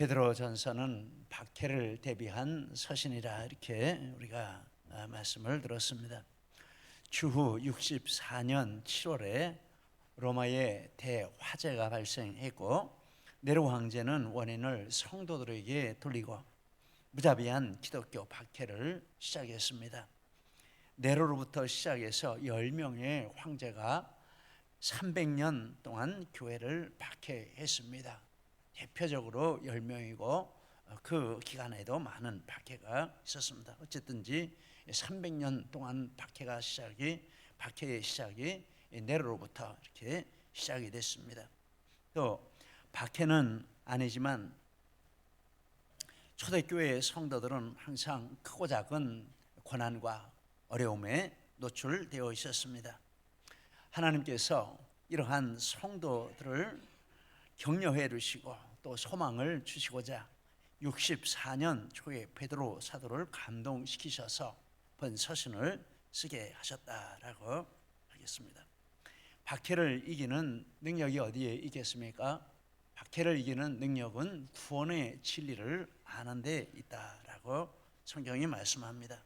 베드로전서는 박해를 대비한 서신이라 이렇게 우리가 말씀을 들었습니다. 추후 64년 7월에 로마에 대화재가 발생했고 네로 황제는 원인을 성도들에게 돌리고 무자비한 기독교 박해를 시작했습니다. 네로로부터 시작해서 10명의 황제가 300년 동안 교회를 박해했습니다. 대표적으로 10명이고 그 기간에도 많은 박해가 있었습니다. 어쨌든지 300년 동안 박해의 시작이 네로로부터 이렇게 시작이 됐습니다. 또 박해는 아니지만 초대교회의 성도들은 항상 크고 작은 고난과 어려움에 노출되어 있었습니다. 하나님께서 이러한 성도들을 격려해 주시고 또 소망을 주시고자 64년 초에 베드로 사도를 감동시키셔서 본 서신을 쓰게 하셨다라고 하겠습니다. 박해를 이기는 능력이 어디에 있겠습니까? 박해를 이기는 능력은 구원의 진리를 아는 데 있다라고 성경이 말씀합니다.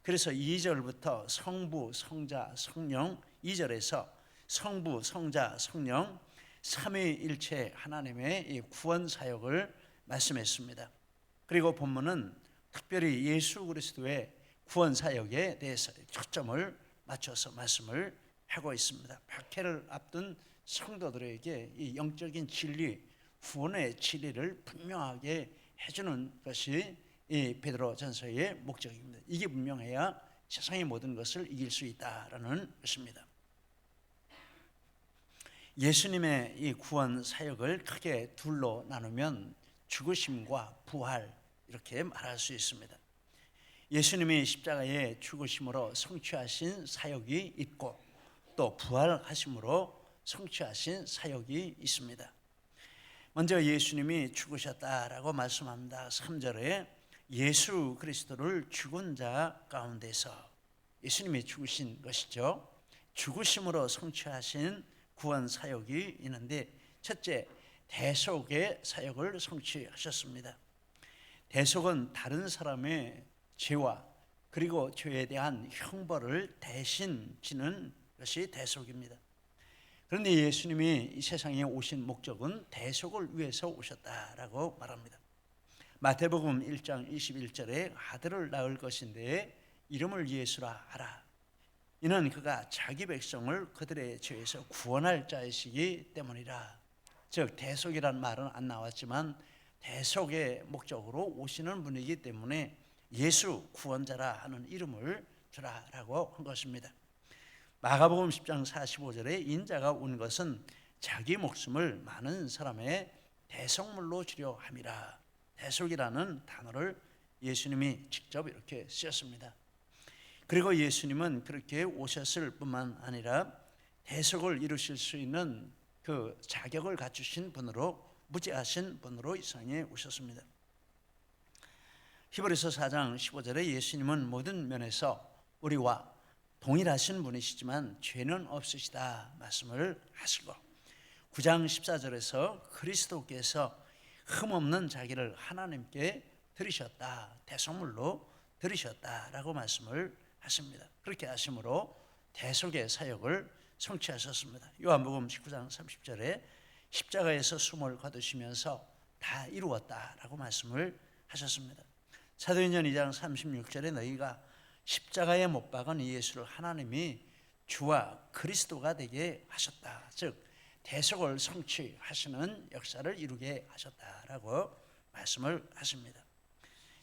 그래서 2절부터 성부, 성자, 성령, 2절에서 성부, 성자, 성령 삼위일체 하나님의 이 구원 사역을 말씀했습니다. 그리고 본문은 특별히 예수 그리스도의 구원 사역에 대해서 초점을 맞춰서 말씀을 하고 있습니다. 박해를 앞둔 성도들에게 이 영적인 진리, 구원의 진리를 분명하게 해주는 것이 이 베드로전서의 목적입니다. 이게 분명해야 세상의 모든 것을 이길 수 있다라는 것입니다. 예수님의 이 구원 사역을 크게 둘로 나누면 죽으심과 부활 이렇게 말할 수 있습니다. 예수님이 십자가의 죽으심으로 성취하신 사역이 있고 또 부활하심으로 성취하신 사역이 있습니다. 먼저 예수님이 죽으셨다라고 말씀합니다. 3절에 예수 그리스도를 죽은 자 가운데서 예수님이 죽으신 것이죠. 죽으심으로 성취하신 구원 사역이 있는데 첫째, 대속의 사역을 성취하셨습니다. 대속은 다른 사람의 죄와 그리고 죄에 대한 형벌을 대신 지는 것이 대속입니다. 그런데 예수님이 이 세상에 오신 목적은 대속을 위해서 오셨다라고 말합니다. 마태복음 1장 21절에 아들을 낳을 것인데 이름을 예수라 하라. 이는 그가 자기 백성을 그들의 죄에서 구원할 자이시기 때문이라. 즉 대속이란 말은 안 나왔지만 대속의 목적으로 오시는 분이기 때문에 예수 구원자라 하는 이름을 주라라고 한 것입니다. 마가복음 10장 45절에 인자가 온 것은 자기 목숨을 많은 사람의 대속물로 주려 함이라. 대속이라는 단어를 예수님이 직접 이렇게 쓰셨습니다. 그리고 예수님은 그렇게 오셨을 뿐만 아니라 대속을 이루실 수 있는 그 자격을 갖추신 분으로 무죄하신 분으로 이 세상에 오셨습니다. 히브리서 4장 15절에 예수님은 모든 면에서 우리와 동일하신 분이시지만 죄는 없으시다 말씀을 하시고 9장 14절에서 그리스도께서 흠없는 자기를 하나님께 드리셨다, 대속물로 드리셨다라고 말씀을 하십니다. 그렇게 하심으로 대속의 사역을 성취하셨습니다. 요한복음 19장 30절에 십자가에서 숨을 거두시면서 다 이루었다라고 말씀을 하셨습니다. 사도행전 2장 36절에 너희가 십자가에 못 박은 이 예수를 하나님이 주와 그리스도가 되게 하셨다. 즉 대속을 성취하시는 역사를 이루게 하셨다라고 말씀을 하십니다.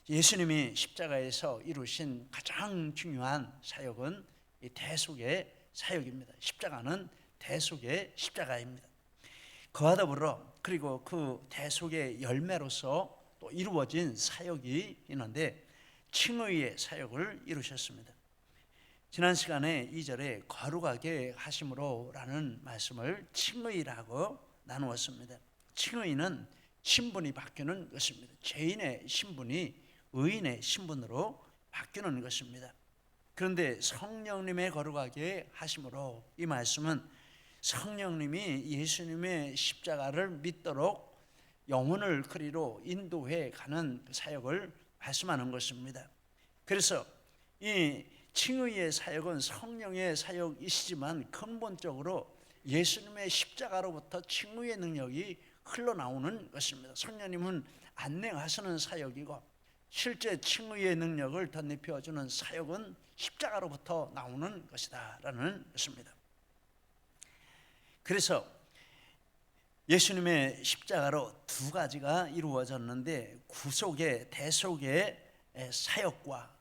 예수님이 십자가에서 이루신 가장 중요한 사역은 이 대속의 사역입니다. 십자가는 대속의 십자가입니다. 그와 더불어 그리고 그 대속의 열매로서 또 이루어진 사역이 있는데 칭의의 사역을 이루셨습니다. 지난 시간에 2절에 거룩하게 하심으로라는 말씀을 칭의라고 나누었습니다. 칭의는 신분이 바뀌는 것입니다. 죄인의 신분이 의인의 신분으로 바뀌는 것입니다. 그런데 성령님의 거룩하게 하심으로 이 말씀은 성령님이 예수님의 십자가를 믿도록 영혼을 그리로 인도해 가는 사역을 말씀하는 것입니다. 그래서 이 칭의의 사역은 성령의 사역이시지만 근본적으로 예수님의 십자가로부터 칭의의 능력이 흘러나오는 것입니다. 성령님은 안내하시는 사역이고 실제 칭의의 능력을 덧입혀주는 사역은 십자가로부터 나오는 것이다 라는 것입니다. 그래서 예수님의 십자가로 두 가지가 이루어졌는데 구속의 대속의 사역과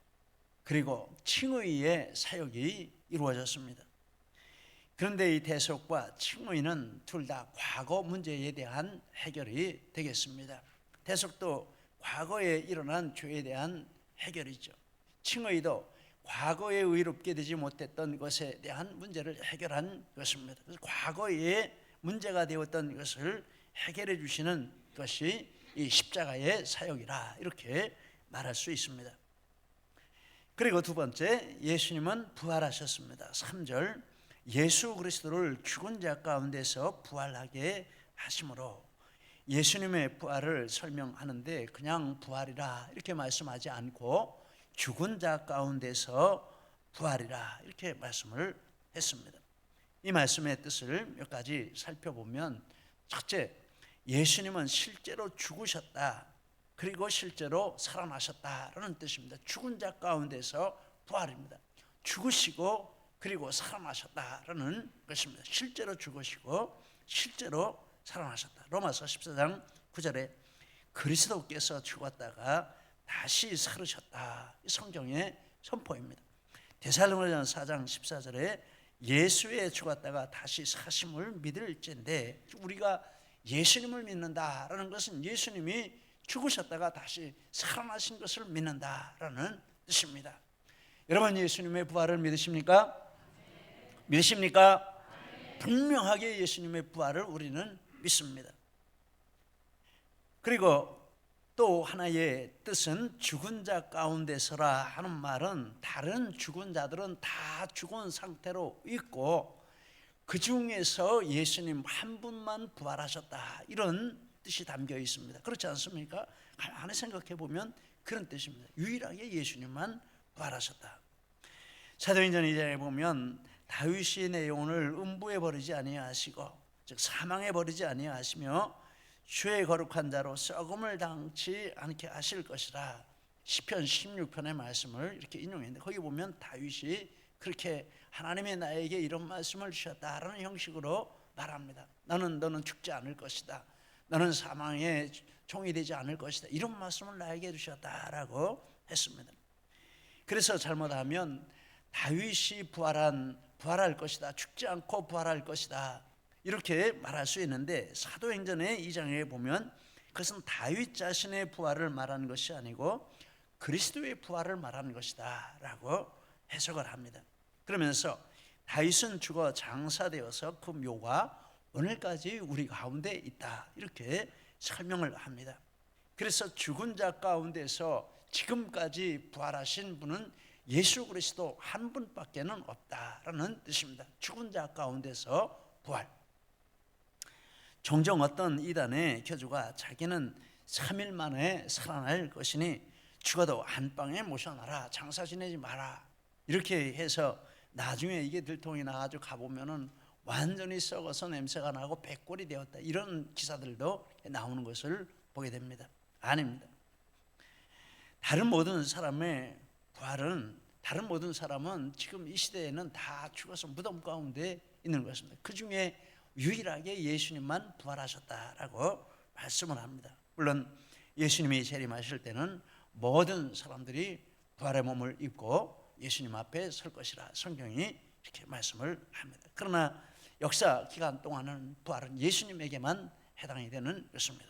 그리고 칭의의 사역이 이루어졌습니다. 그런데 이 대속과 칭의는 둘 다 과거 문제에 대한 해결이 되겠습니다. 대속도 과거에 일어난 죄에 대한 해결이죠. 칭의도 과거에 의롭게 되지 못했던 것에 대한 문제를 해결한 것입니다. 그래서 과거에 문제가 되었던 것을 해결해 주시는 것이 이 십자가의 사역이라 이렇게 말할 수 있습니다. 그리고 두 번째, 예수님은 부활하셨습니다. 3절, 예수 그리스도를 죽은 자 가운데서 부활하게 하심으로, 예수님의 부활을 설명하는데 그냥 부활이라 이렇게 말씀하지 않고 죽은 자 가운데서 부활이라 이렇게 말씀을 했습니다. 이 말씀의 뜻을 몇 가지 살펴보면, 첫째, 예수님은 실제로 죽으셨다 그리고 실제로 살아나셨다라는 뜻입니다. 죽은 자 가운데서 부활입니다. 죽으시고 그리고 살아나셨다라는 것입니다. 실제로 죽으시고 실제로 살아나셨다. 로마서 14장 9절에 그리스도께서 죽었다가 다시 살으셨다. 이 성경의 선포입니다. 데살로니가전서 4장 14절에 예수의 죽었다가 다시 사심을 믿을진데, 우리가 예수님을 믿는다라는 것은 예수님이 죽으셨다가 다시 살아나신 것을 믿는다라는 뜻입니다. 여러분, 예수님의 부활을 믿으십니까? 믿으십니까? 분명하게 예수님의 부활을 우리는 믿습니다. 그리고 또 하나의 뜻은 죽은 자 가운데서라 하는 말은 다른 죽은 자들은 다 죽은 상태로 있고 그 중에서 예수님 한 분만 부활하셨다, 이런 뜻이 담겨 있습니다. 그렇지 않습니까? 가만히 생각해 보면 그런 뜻입니다. 유일하게 예수님만 부활하셨다. 사도행전 2장에 보면 다윗이 내 영혼을 음부에 버리지 아니하시고, 즉 사망에 버리지 아니하시며 주의 거룩한 자로 썩음을 당치 않게 하실 것이라, 시편 16편의 말씀을 이렇게 인용했는데, 거기 보면 다윗이 그렇게 하나님의 나에게 이런 말씀을 주셨다라는 형식으로 말합니다. 너는 죽지 않을 것이다, 너는 사망의 종이 되지 않을 것이다, 이런 말씀을 나에게 주셨다라고 했습니다. 그래서 잘못하면 다윗이 부활할 것이다, 죽지 않고 부활할 것이다, 이렇게 말할 수 있는데, 사도행전의 2장에 보면 그것은 다윗 자신의 부활을 말하는 것이 아니고 그리스도의 부활을 말하는 것이다 라고 해석을 합니다. 그러면서 다윗은 죽어 장사되어서 그 묘가 오늘까지 우리 가운데 있다, 이렇게 설명을 합니다. 그래서 죽은 자 가운데서 지금까지 부활하신 분은 예수 그리스도 한 분밖에는 없다라는 뜻입니다. 죽은 자 가운데서 부활. 종종 어떤 이단의 교주가 자기는 3일 만에 살아날 것이니 죽어도 한방에 모셔놔라, 장사 지내지 마라, 이렇게 해서 나중에 이게 들통이 나가지고 가보면은 완전히 썩어서 냄새가 나고 백골이 되었다, 이런 기사들도 나오는 것을 보게 됩니다. 아닙니다. 다른 모든 사람은 지금 이 시대에는 다 죽어서 무덤 가운데 있는 것입니다. 그 중에 유일하게 예수님만 부활하셨다라고 말씀을 합니다. 물론 예수님이 재림하실 때는 모든 사람들이 부활의 몸을 입고 예수님 앞에 설 것이라 성경이 이렇게 말씀을 합니다. 그러나 역사 기간 동안은 부활은 예수님에게만 해당이 되는 것입니다.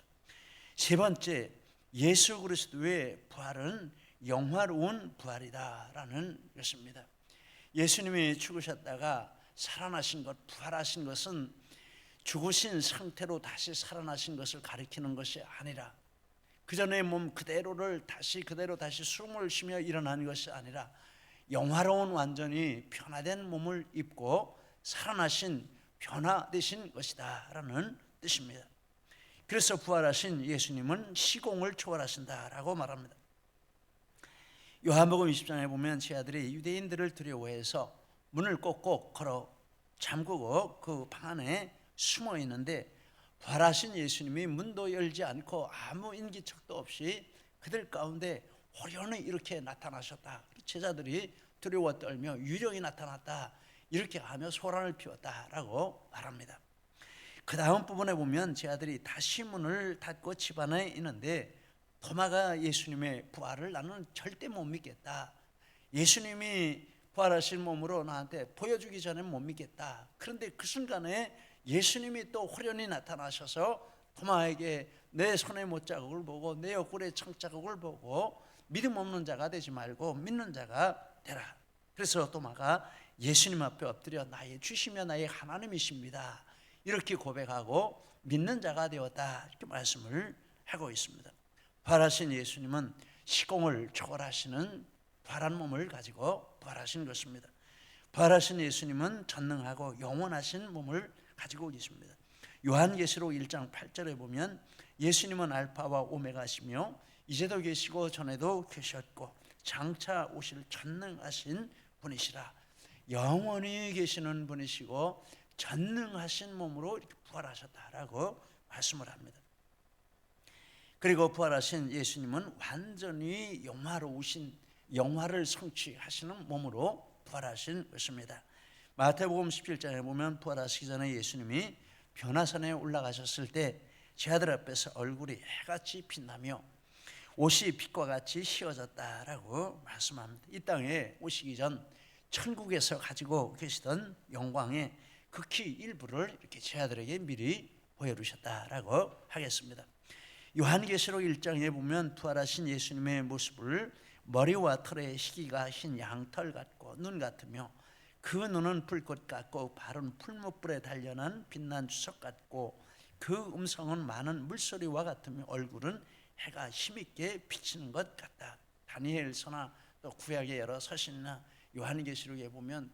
세 번째, 예수 그리스도의 부활은 영화로운 부활이다라는 것입니다. 예수님이 죽으셨다가 살아나신 것, 부활하신 것은 죽으신 상태로 다시 살아나신 것을 가리키는 것이 아니라, 그 전의 몸 그대로 다시 숨을 쉬며 일어나는 것이 아니라 영화로운 완전히 변화된 몸을 입고 살아나신 변화되신 것이다 라는 뜻입니다. 그래서 부활하신 예수님은 시공을 초월하신다라고 말합니다. 요한복음 20장에 보면 제 아들이 유대인들을 두려워해서 문을 꼭꼭 걸어 잠그고 그 방 안에 숨어 있는데 부활하신 예수님이 문도 열지 않고 아무 인기척도 없이 그들 가운데 호련히 이렇게 나타나셨다. 제자들이 두려워 떨며 유령이 나타났다 이렇게 하며 소란을 피웠다라고 말합니다. 그 다음 부분에 보면 제 아들이 다시 문을 닫고 집 안에 있는데 도마가 예수님의 부활을 나는 절대 못 믿겠다. 예수님이 부활하신 몸으로 나한테 보여주기 전에 못 믿겠다. 그런데 그 순간에 예수님이 또 호련히 나타나셔서 도마에게 내 손의 못자국을 보고 내 옆구리의 청자국을 보고 믿음 없는 자가 되지 말고 믿는 자가 되라. 그래서 도마가 예수님 앞에 엎드려 나의 주시며 나의 하나님이십니다 이렇게 고백하고 믿는 자가 되었다 이렇게 말씀을 하고 있습니다. 부활하신 예수님은 시공을 초월하시는 부활한 몸을 가지고 부활하신 것입니다. 부활하신 예수님은 전능하고 영원하신 몸을 가지고 계십니다. 요한계시록 1장 8절에 보면 예수님은 알파와 오메가시며 이제도 계시고 전에도 계셨고 장차 오실 전능하신 분이시라. 영원히 계시는 분이시고 전능하신 몸으로 이렇게 부활하셨다라고 말씀을 합니다. 그리고 부활하신 예수님은 완전히 영화로우신 영화를 성취하시는 몸으로 부활하신 것입니다. 마태복음 17장에 보면 부활하시기 전에 예수님이 변화산에 올라가셨을 때 제 아들 앞에서 얼굴이 해같이 빛나며 옷이 빛과 같이 휘어졌다라고 말씀합니다. 이 땅에 오시기 전 천국에서 가지고 계시던 영광의 극히 일부를 이렇게 제 아들에게 미리 보여주셨다라고 하겠습니다. 요한계시록 1장에 보면 부활하신 예수님의 모습을 머리와 털의 희기가 흰 양털 같고 눈 같으며 그 눈은 불꽃 같고 발은 풀무불에 단련한 빛난 주석 같고 그 음성은 많은 물소리와 같으며 얼굴은 해가 힘있게 비치는 것 같다. 다니엘서나 또 구약의 여러 서신이나 요한계시록에 보면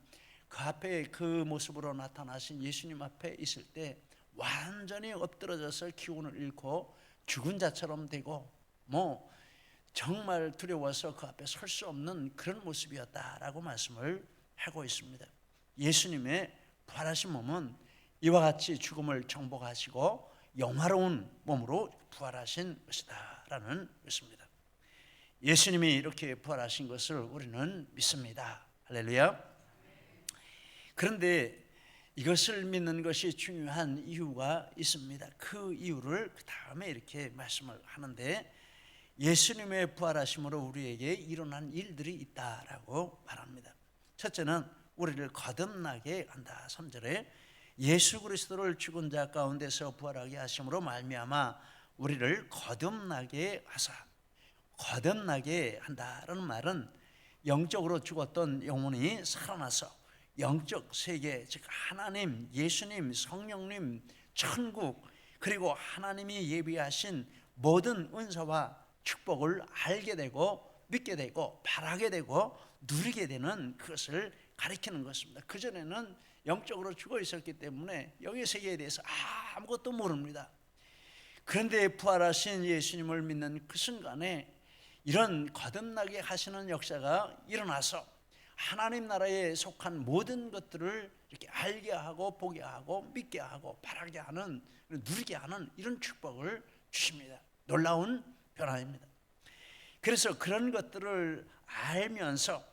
그 앞에 그 모습으로 나타나신 예수님 앞에 있을 때 완전히 엎드러져서 기운을 잃고 죽은 자처럼 되고 정말 두려워서 그 앞에 설 수 없는 그런 모습이었다라고 말씀을 하고 있습니다. 예수님의 부활하신 몸은 이와 같이 죽음을 정복하시고 영화로운 몸으로 부활하신 것이다라는 것입니다. 예수님이 이렇게 부활하신 것을 우리는 믿습니다. 할렐루야. 그런데 이것을 믿는 것이 중요한 이유가 있습니다. 그 이유를 그 다음에 이렇게 말씀을 하는데 예수님의 부활하심으로 우리에게 일어난 일들이 있다라고 말합니다. 첫째는 우리를 거듭나게 한다. 3절에 예수 그리스도를 죽은 자 가운데서 부활하게 하심으로 말미암아 우리를 거듭나게 하사. 거듭나게 한다라는 말은 영적으로 죽었던 영혼이 살아나서 영적 세계, 즉 하나님, 예수님, 성령님, 천국 그리고 하나님이 예비하신 모든 은사와 축복을 알게 되고 믿게 되고 바라게 되고 누리게 되는 그것을 가리키는 것입니다. 그전에는 영적으로 죽어 있었기 때문에 영의 세계에 대해서 아무것도 모릅니다. 그런데 부활하신 예수님을 믿는 그 순간에 이런 거듭나게 하시는 역사가 일어나서 하나님 나라에 속한 모든 것들을 이렇게 알게 하고 보게 하고 믿게 하고 바라게 하는 누리게 하는 이런 축복을 주십니다. 놀라운 변화입니다. 그래서 그런 것들을 알면서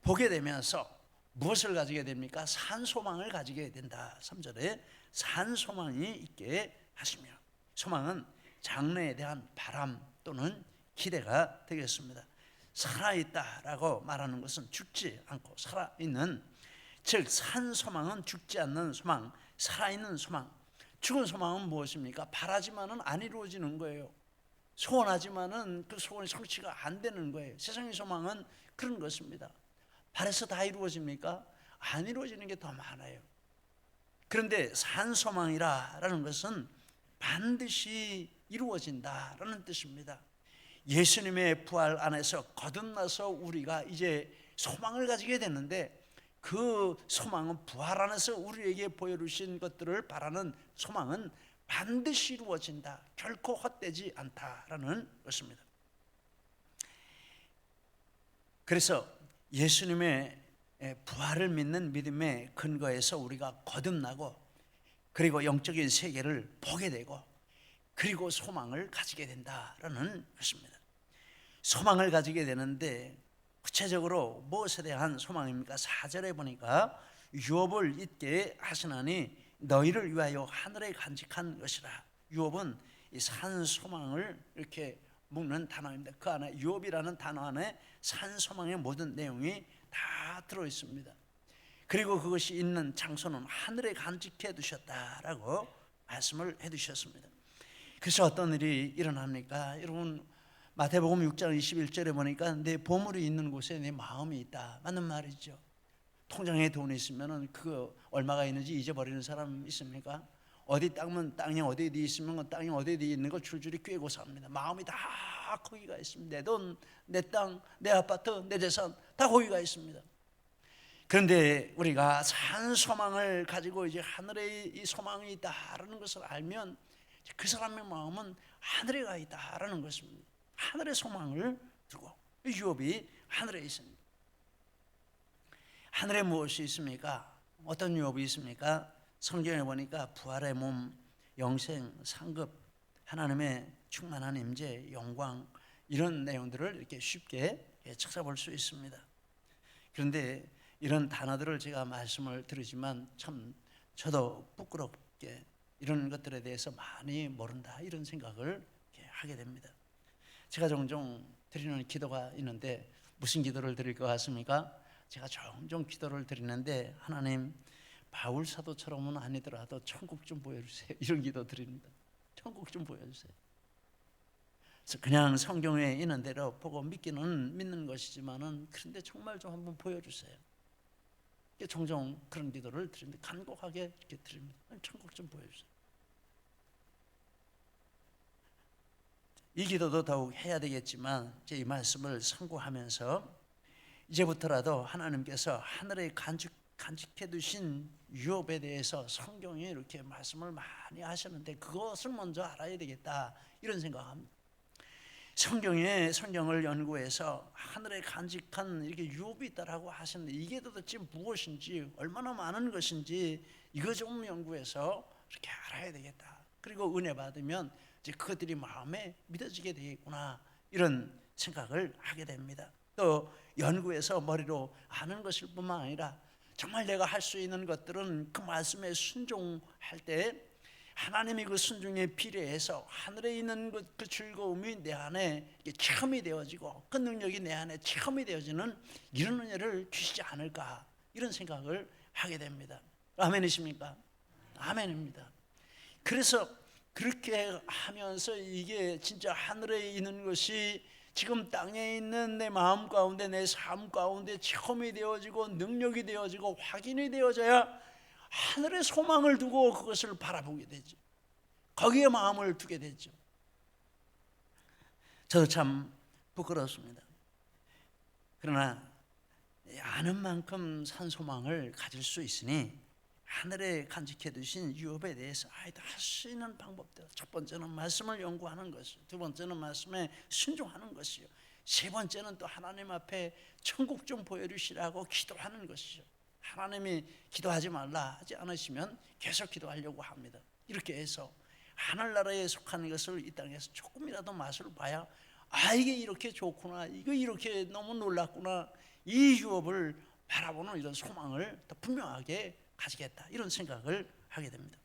보게 되면서 무엇을 가지게 됩니까? 산소망을 가지게 된다. 3절에 산소망이 있게 하시며 소망은 장래에 대한 바람 또는 기대가 되겠습니다. 살아있다라고 말하는 것은 죽지 않고 살아있는, 즉 산소망은 죽지 않는 소망, 살아있는 소망. 죽은 소망은 무엇입니까? 바라지만은 안 이루어지는 거예요. 소원하지만은 그 소원이 성취가 안 되는 거예요. 세상의 소망은 그런 것입니다. 바라서 다 이루어집니까? 안 이루어지는 게 더 많아요. 그런데 산소망이라는 것은 반드시 이루어진다라는 뜻입니다. 예수님의 부활 안에서 거듭나서 우리가 이제 소망을 가지게 되는데 그 소망은 부활 안에서 우리에게 보여주신 것들을 바라는 소망은 반드시 이루어진다. 결코 헛되지 않다라는 것입니다. 그래서 예수님의 부활을 믿는 믿음의 근거에서 우리가 거듭나고, 그리고 영적인 세계를 보게 되고, 그리고 소망을 가지게 된다라는 것입니다. 소망을 가지게 되는데 구체적으로 무엇에 대한 소망입니까? 4절에 보니까 유업을 잊게 하시나니 너희를 위하여 하늘에 간직한 것이라. 유업은 이 산 소망을 이렇게 묶는 단어입니다. 그 안에 유업이라는 단어 안에 산 소망의 모든 내용이 다 들어 있습니다. 그리고 그것이 있는 장소는 하늘에 간직해 두셨다라고 말씀을 해 두셨습니다. 그래서 어떤 일이 일어납니까? 여러분, 마태복음 6장 21절에 보니까 내 보물이 있는 곳에 내 마음이 있다. 맞는 말이죠. 통장에 돈이 있으면 그 얼마가 있는지 잊어버리는 사람 있습니까? 어디 땅이 어디 있으면 땅이 어디 있는 거 줄줄이 꿰고 삽니다. 마음이 다 거기가 있습니다. 내 돈, 내 땅, 내 아파트, 내 재산 다 거기가 있습니다. 그런데 우리가 산 소망을 가지고 이제 하늘에 이 소망이 있다라는 것을 알면 그 사람의 마음은 하늘에 가 있다라는 것입니다. 하늘의 소망을 두고, 유업이 하늘에 있습니다. 하늘에 무엇이 있습니까? 어떤 유업이 있습니까? 성경에 보니까 부활의 몸, 영생, 상급, 하나님의 충만한 임재, 영광, 이런 내용들을 이렇게 쉽게 찾아볼 수 있습니다. 그런데 이런 단어들을 제가 말씀을 드리지만 참 저도 부끄럽게 이런 것들에 대해서 많이 모른다, 이런 생각을 하게 됩니다. 제가 종종 드리는 기도가 있는데 무슨 기도를 드릴 것 같습니까? 제가 종종 기도를 드리는데, 하나님, 바울 사도처럼은 아니더라도 천국 좀 보여주세요, 이런 기도 드립니다. 천국 좀 보여주세요. 그래서 그냥 성경에 있는 대로 보고 믿기는 믿는 것이지만은, 그런데 정말 좀 한번 보여주세요. 종종 그런 기도를 드립니다. 간곡하게 이렇게 드립니다. 천국 좀 보여주세요. 이 기도도 더욱 해야 되겠지만, 제 이 말씀을 상고하면서 이제부터라도 하나님께서 하늘에 간직해 두신 유업에 대해서 성경에 이렇게 말씀을 많이 하셨는데 그것을 먼저 알아야 되겠다, 이런 생각합니다. 성경을 연구해서 하늘에 간직한 이렇게 유업이 있다라고 하셨는데, 이게 도대체 무엇인지, 얼마나 많은 것인지 이거 좀 연구해서 이렇게 알아야 되겠다. 그리고 은혜 받으면 이제 그것들이 마음에 믿어지게 되겠구나, 이런 생각을 하게 됩니다. 또 연구해서 머리로 아는 것일 뿐만 아니라 정말 내가 할 수 있는 것들은 그 말씀에 순종할 때 하나님이 그 순종에 비례해서 하늘에 있는 그 즐거움이 내 안에 체험이 되어지고, 그 능력이 내 안에 체험이 되어지는 이런 은혜를 주시지 않을까, 이런 생각을 하게 됩니다. 아멘이십니까? 아멘입니다. 그래서 그렇게 하면서 이게 진짜 하늘에 있는 것이 지금 땅에 있는 내 마음 가운데, 내 삶 가운데 체험이 되어지고 능력이 되어지고 확인이 되어져야 하늘의 소망을 두고 그것을 바라보게 되죠. 거기에 마음을 두게 되죠. 저도 참 부끄럽습니다. 그러나 아는 만큼 산 소망을 가질 수 있으니 하늘에 간직해 두신 유업에 대해서 할 수 있는 방법들, 첫 번째는 말씀을 연구하는 것이요, 두 번째는 말씀에 순종하는 것이요, 세 번째는 또 하나님 앞에 천국 좀 보여주시라고 기도하는 것이죠. 하나님이 기도하지 말라 하지 않으시면 계속 기도하려고 합니다. 이렇게 해서 하늘나라에 속한 것을 이 땅에서 조금이라도 맛을 봐야, 이게 이렇게 좋구나, 이거 이렇게 너무 놀랐구나, 이 유업을 바라보는 이런 소망을 더 분명하게 가지겠다, 이런 생각을 하게 됩니다.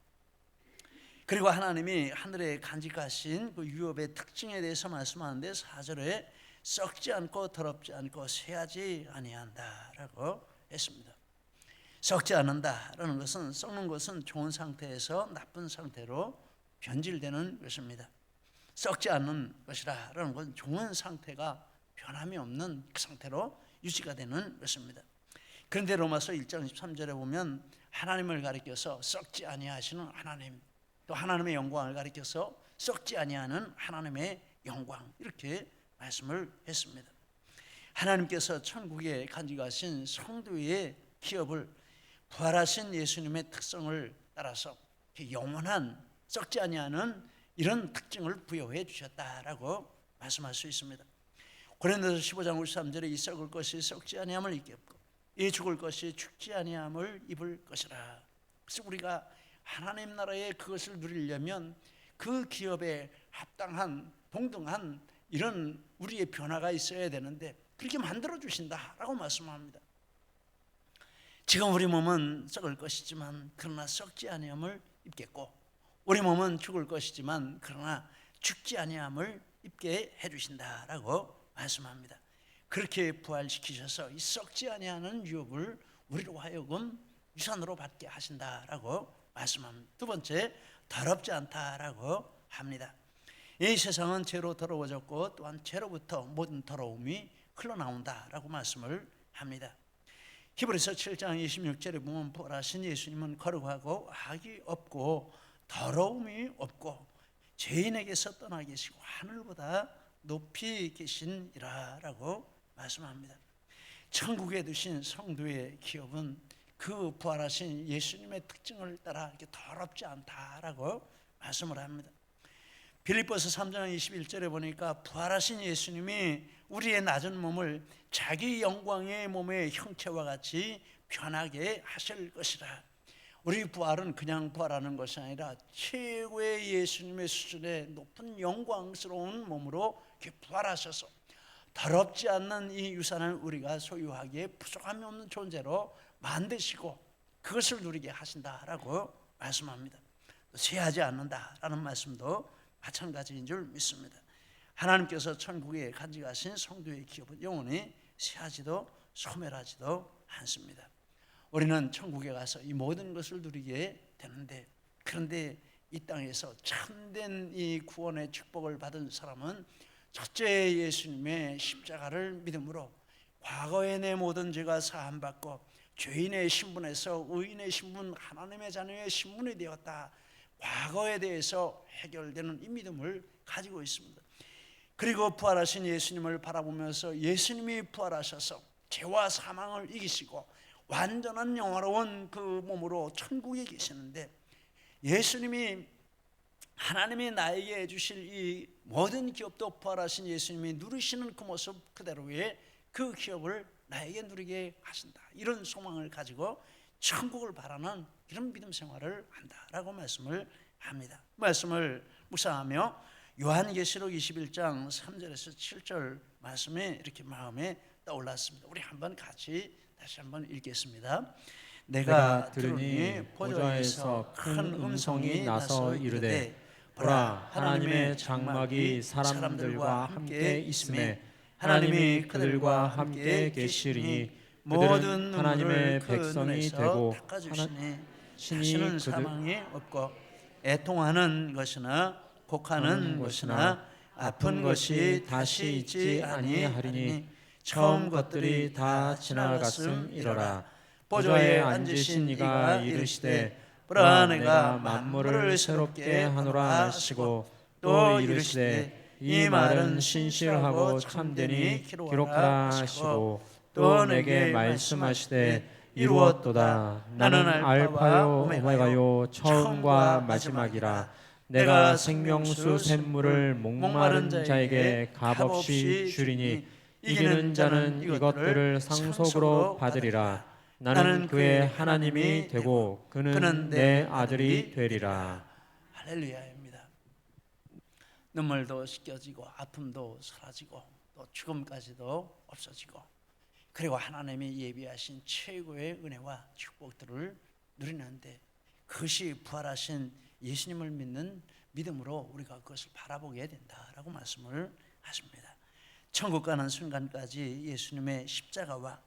그리고 하나님이 하늘에 간직하신 그 유업의 특징에 대해서 말씀하는데 4절에 썩지 않고 더럽지 않고 쇠하지 아니한다라고 했습니다. 썩지 않는다라는 것은, 썩는 것은 좋은 상태에서 나쁜 상태로 변질되는 것입니다. 썩지 않는 것이라는 건 좋은 상태가 변함이 없는 그 상태로 유지가 되는 것입니다. 그런데 로마서 1장 13절에 보면 하나님을 가리켜서 썩지 아니하시는 하나님, 또 하나님의 영광을 가리켜서 썩지 아니하는 하나님의 영광, 이렇게 말씀을 했습니다. 하나님께서 천국에 간직하신 성도의 기업을 부활하신 예수님의 특성을 따라서 영원한 썩지 아니하는 이런 특징을 부여해 주셨다라고 말씀할 수 있습니다. 고린도서 15장 53절에 이 썩을 것이 썩지 아니함을 입겠고 이 죽을 것이 죽지 아니함을 입을 것이라. 그래서 우리가 하나님 나라의 그것을 누리려면 그 기업에 합당한 동등한 이런 우리의 변화가 있어야 되는데 그렇게 만들어 주신다라고 말씀합니다. 지금 우리 몸은 썩을 것이지만 그러나 썩지 아니함을 입겠고 우리 몸은 죽을 것이지만 그러나 죽지 아니함을 입게 해주신다라고 말씀합니다. 그렇게 부활시키셔서 이 썩지 아니하는 유업을 우리로 하여금 유산으로 받게 하신다라고 말씀합니다. 두 번째, 더럽지 않다라고 합니다. 이 세상은 죄로 더러워졌고 또한 죄로부터 모든 더러움이 흘러나온다라고 말씀을 합니다. 히브리서 7장 26절에 보면 부활하신 예수님은 거룩하고 악이 없고 더러움이 없고 죄인에게서 떠나 계시고 하늘보다 높이 계신이라라고 말씀합니다. 천국에 두신 성도의 기업은 그 부활하신 예수님의 특징을 따라 이렇게 더럽지 않다라고 말씀을 합니다. 빌립보서 3장 21절에 보니까 부활하신 예수님이 우리의 낮은 몸을 자기 영광의 몸의 형체와 같이 변하게 하실 것이라. 우리 부활은 그냥 부활하는 것이 아니라 최고의 예수님의 수준의 높은 영광스러운 몸으로 부활하셔서 더럽지 않는 이 유산을 우리가 소유하기에 부족함이 없는 존재로 만드시고 그것을 누리게 하신다라고 말씀합니다. 쇠하지 않는다라는 말씀도 마찬가지인 줄 믿습니다. 하나님께서 천국에 간직하신 성도의 기업은 영원히 쇠하지도 소멸하지도 않습니다. 우리는 천국에 가서 이 모든 것을 누리게 되는데 그런데 이 땅에서 참된 이 구원의 축복을 받은 사람은 첫째 예수님의 십자가를 믿음으로 과거의 내 모든 죄가 사함받고 죄인의 신분에서 의인의 신분, 하나님의 자녀의 신분이 되었다. 과거에 대해서 해결되는 이 믿음을 가지고 있습니다. 그리고 부활하신 예수님을 바라보면서 예수님이 부활하셔서 죄와 사망을 이기시고 완전한 영화로운 그 몸으로 천국에 계시는데 예수님이 하나님이 나에게 주실 이 모든 기업도 부활하신 예수님이 누리시는 그 모습 그대로의 그 기업을 나에게 누리게 하신다. 이런 소망을 가지고 천국을 바라는 이런 믿음 생활을 한다라고 말씀을 합니다. 말씀을 묵상하며 요한계시록 21장 3절에서 7절 말씀이 이렇게 마음에 떠올랐습니다. 우리 한번 같이 다시 한번 읽겠습니다. 내가 들으니 보좌에서 큰 음성이 나서 이르되 보라 하나님의 장막이 사람들과 함께 있음에 하나님이 그들과 함께 계시리니 그들은 하나님의 백성이 되고 신이 사망이 없고 애통하는 것이나 곡하는 것이나 아픈 것이 다시 있지 아니하리니 처음 것들이 다 지나갔음이로라. 보좌에 앉으신 이가 이르시되 보라 내가 만물을 새롭게 하노라 하시고 또 이르시되 이 말은 신실하고 참되니 기록하라 하시고 또 내게 말씀하시되 이루었도다. 나는 알파요 오메가요 처음과 마지막이라. 내가 생명수 샘물을 목마른 자에게 값없이 주리니 이기는 자는 이것들을 상속으로 받으리라. 나는 그의 하나님이 되고 그는 내 아들이 되리라. 할렐루야입니다. 눈물도 씻겨지고 아픔도 사라지고 또 죽음까지도 없어지고 그리고 하나님이 예비하신 최고의 은혜와 축복들을 누리는데 그것이 부활하신 예수님을 믿는 믿음으로 우리가 그것을 바라보게 된다라고 말씀을 하십니다. 천국 가는 순간까지 예수님의 십자가와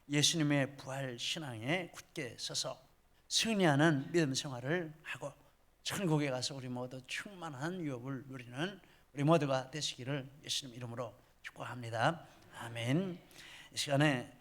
예수님의 부활 신앙에 굳게 서서 승리하는 믿음 생활을 하고 천국에 가서 우리 모두 충만한 유업을 누리는 우리 모두가 되시기를 예수님 이름으로 축복합니다. 아멘. 이 시간에